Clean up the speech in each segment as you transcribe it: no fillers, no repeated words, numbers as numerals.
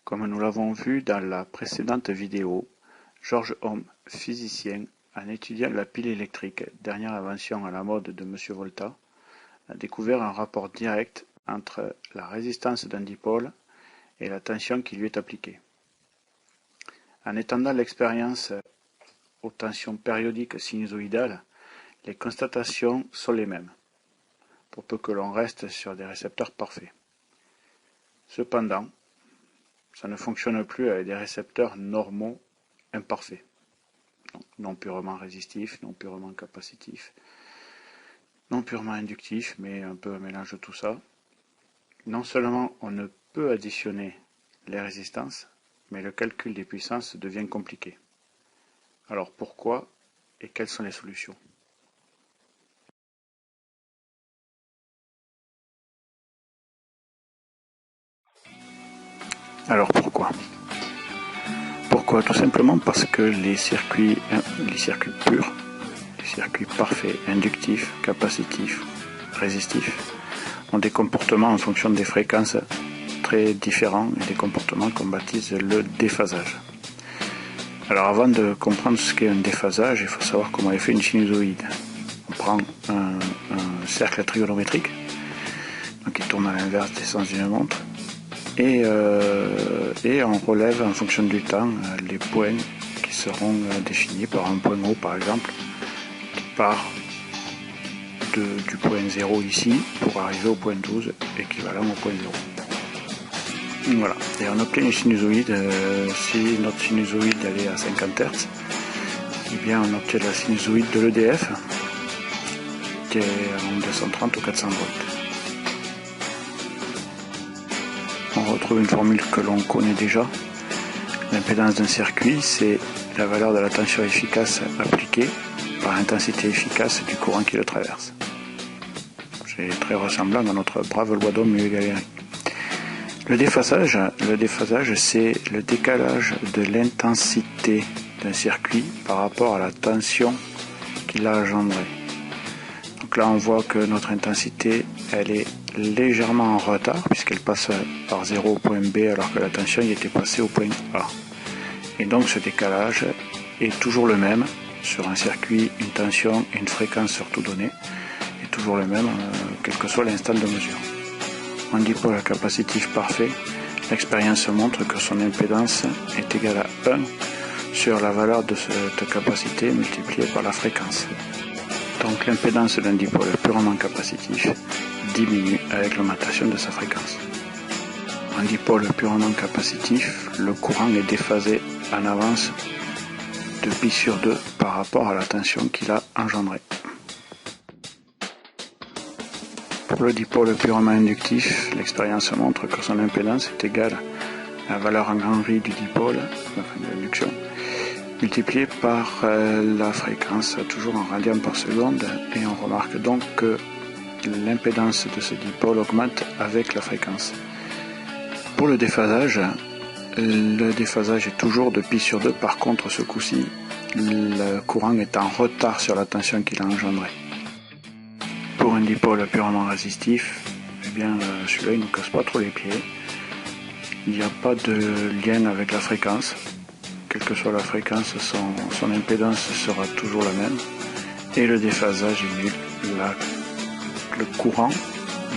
Comme nous l'avons vu dans la précédente vidéo, George Ohm, physicien, en étudiant la pile électrique, dernière invention à la mode de M. Volta, a découvert un rapport direct entre la résistance d'un dipôle et la tension qui lui est appliquée. En étendant l'expérience aux tensions périodiques sinusoïdales, les constatations sont les mêmes, pour peu que l'on reste sur des récepteurs parfaits. Cependant, ça ne fonctionne plus avec des récepteurs normaux imparfaits, non purement résistifs, non purement capacitifs, non purement inductifs, mais un peu un mélange de tout ça. Non seulement on ne peut additionner les résistances, mais le calcul des puissances devient compliqué. Alors pourquoi et quelles sont les solutions ? Alors pourquoi ? Pourquoi ? Tout simplement parce que les circuits purs, les circuits parfaits, inductifs, capacitifs, résistifs, ont des comportements en fonction des fréquences très différents et des comportements qu'on baptise le déphasage. Alors avant de comprendre ce qu'est un déphasage, il faut savoir comment est fait une sinusoïde. On prend un cercle trigonométrique, donc qui tourne à l'inverse des sens d'une montre, et on relève en fonction du temps les points qui seront définis par un point haut par exemple, qui part du point 0 ici pour arriver au point 12 équivalent au point 0. Voilà, et on obtient une sinusoïde, si notre sinusoïde elle est à 50 Hz, eh bien on obtient la sinusoïde de l'EDF qui est en 230 ou 400 volts. On retrouve une formule que l'on connaît déjà. L'impédance d'un circuit, c'est la valeur de la tension efficace appliquée par l'intensité efficace du courant qui le traverse. C'est très ressemblant à notre brave loi d'Ohm mu égale R. Le déphasage, c'est le décalage de l'intensité d'un circuit par rapport à la tension qu'il a engendrée. Donc là, on voit que notre intensité, elle est légèrement en retard puisqu'elle passe par 0 au point B alors que la tension y était passée au point A. Et donc ce décalage est toujours le même sur un circuit, une tension et une fréquence surtout donnée, est toujours le même quel que soit l'instant de mesure. En dipôle capacitif parfait, l'expérience montre que son impédance est égale à 1 sur la valeur de cette capacité multipliée par la fréquence. Donc l'impédance d'un dipôle purement capacitif diminue avec l'augmentation de sa fréquence. En dipôle purement capacitif, le courant est déphasé en avance de pi sur 2 par rapport à la tension qu'il a engendrée. Pour le dipôle purement inductif, l'expérience montre que son impédance est égale à la valeur en Henry du dipôle, enfin de l'induction, multipliée par la fréquence, toujours en radians par seconde, et on remarque donc que l'impédance de ce dipôle augmente avec la fréquence. Pour le déphasage est toujours de pi sur 2, par contre ce coup-ci, le courant est en retard sur la tension qu'il a engendrée. Pour un dipôle purement résistif, eh bien celui-là il ne nous casse pas trop les pieds. Il n'y a pas de lien avec la fréquence. Quelle que soit la fréquence, son impédance sera toujours la même. Et le déphasage est nul. Le courant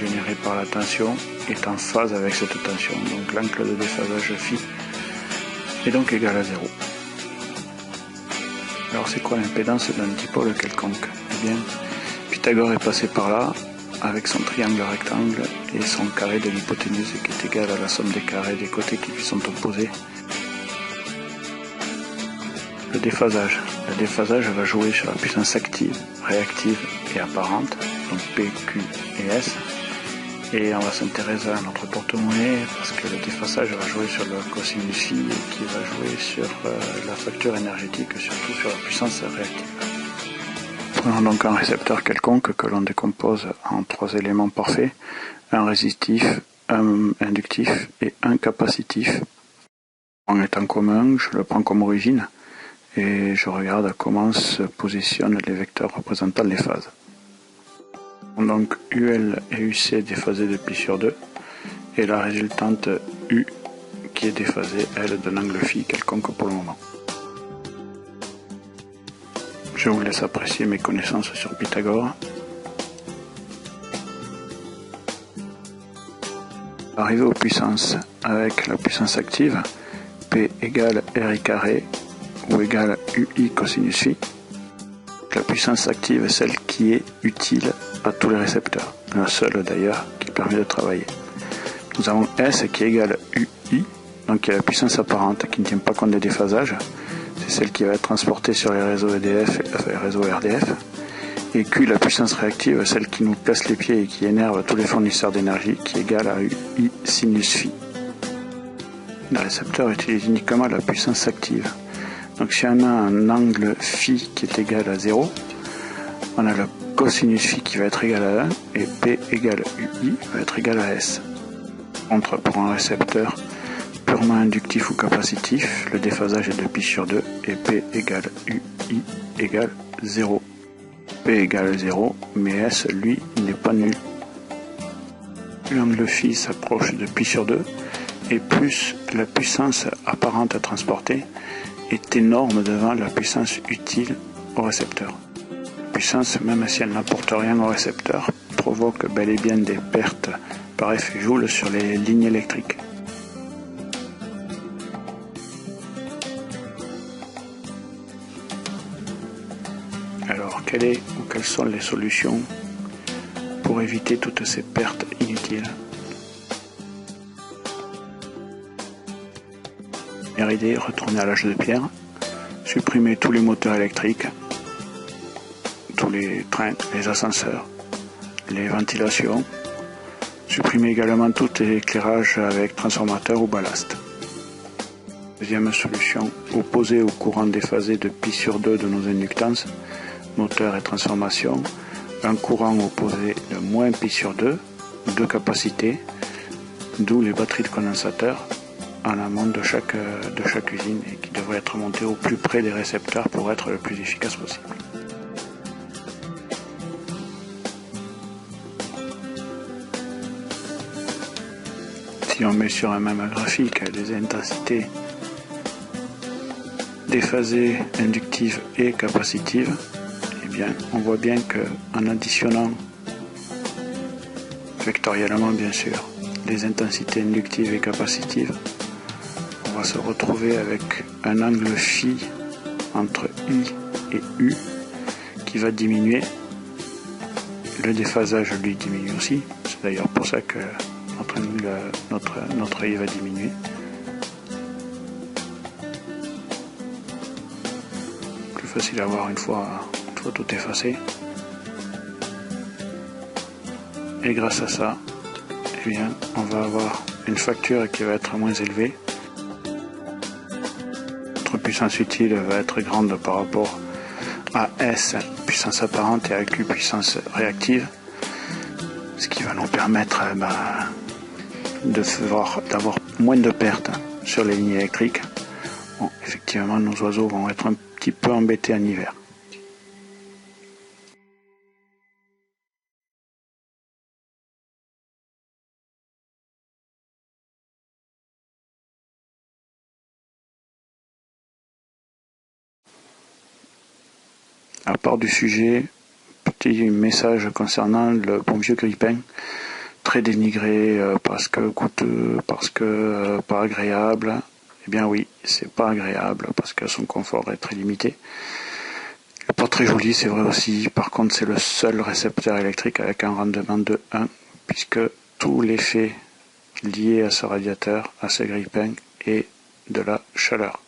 généré par la tension est en phase avec cette tension. Donc l'angle de déphasage phi est donc égal à 0. Alors c'est quoi l'impédance d'un dipôle quelconque ? Eh bien, Pythagore est passé par là avec son triangle rectangle et son carré de l'hypoténuse qui est égal à la somme des carrés des côtés qui lui sont opposés. Le déphasage. Le déphasage va jouer sur la puissance active, réactive et apparente, donc P, Q et S, Et on va s'intéresser à notre porte-monnaie parce que le déphasage va jouer sur le cosinus phi et qui va jouer sur la facture énergétique, surtout sur la puissance réactive. Prenons donc un récepteur quelconque que l'on décompose en 3 éléments parfaits, un résistif, un inductif et un capacitif. En étant commun, je le prends comme origine et je regarde comment se positionnent les vecteurs représentant les phases. Donc UL et UC déphasés de pi sur 2 et la résultante U qui est déphasée, elle, d'un angle phi quelconque pour le moment. Je vous laisse apprécier mes connaissances sur Pythagore. Arrivé aux puissances avec la puissance active, P égale RI carré ou égale UI cosinus phi. La puissance active est celle qui est utile à tous les récepteurs, la seule d'ailleurs qui permet de travailler. Nous avons S qui est égal UI, donc qui est la puissance apparente qui ne tient pas compte des déphasages, c'est celle qui va être transportée sur les réseaux EDF et les réseaux RDF. Et Q, la puissance réactive, celle qui nous casse les pieds et qui énerve tous les fournisseurs d'énergie, qui est égale à UI sinus phi. Le récepteur utilise uniquement la puissance active. Donc si on a un angle phi qui est égal à 0, on a le cosinus phi qui va être égal à 1 et P égale UI va être égal à S. Contre pour un récepteur purement inductif ou capacitif, le déphasage est de pi sur 2 et P égale UI égale 0. P égale 0, mais S, lui, n'est pas nul. L'angle phi s'approche de pi sur 2 et plus la puissance apparente à transporter est énorme devant la puissance utile au récepteur. La puissance, même si elle n'apporte rien au récepteur, provoque bel et bien des pertes par effet Joule sur les lignes électriques. Alors, quelles sont les solutions pour éviter toutes ces pertes inutiles? Première idée, retourner à l'âge de pierre, supprimer tous les moteurs électriques, tous les trains, les ascenseurs, les ventilations, supprimer également tout éclairage avec transformateur ou ballast. Deuxième solution, opposer au courant déphasé de pi sur 2 de nos inductances, moteur et transformation, un courant opposé de moins pi sur 2 de capacité, d'où les batteries de condensateurs en amont de chaque usine et qui devrait être monté au plus près des récepteurs pour être le plus efficace possible. Si on met sur un même graphique les intensités déphasées, inductives et capacitives, eh bien, on voit bien qu'en additionnant vectoriellement bien sûr les intensités inductives et capacitives, on va se retrouver avec un angle phi entre I et U qui va diminuer. Le déphasage lui diminue aussi. C'est d'ailleurs pour ça que notre I va diminuer. Plus facile à voir une fois tout effacé. Et grâce à ça, eh bien, on va avoir une facture qui va être moins élevée. Notre puissance utile va être grande par rapport à S, puissance apparente, et à Q, puissance réactive. Ce qui va nous permettre d'avoir moins de pertes sur les lignes électriques. Bon, effectivement, nos oiseaux vont être un petit peu embêtés en hiver. À part du sujet, petit message concernant le bon vieux grille-pain, très dénigré parce que coûteux, parce que pas agréable. Eh bien oui, c'est pas agréable parce que son confort est très limité. Il n'est pas très joli, c'est vrai aussi. Par contre, c'est le seul récepteur électrique avec un rendement de 1, puisque tout l'effet lié à ce radiateur, à ce grille-pain, est de la chaleur.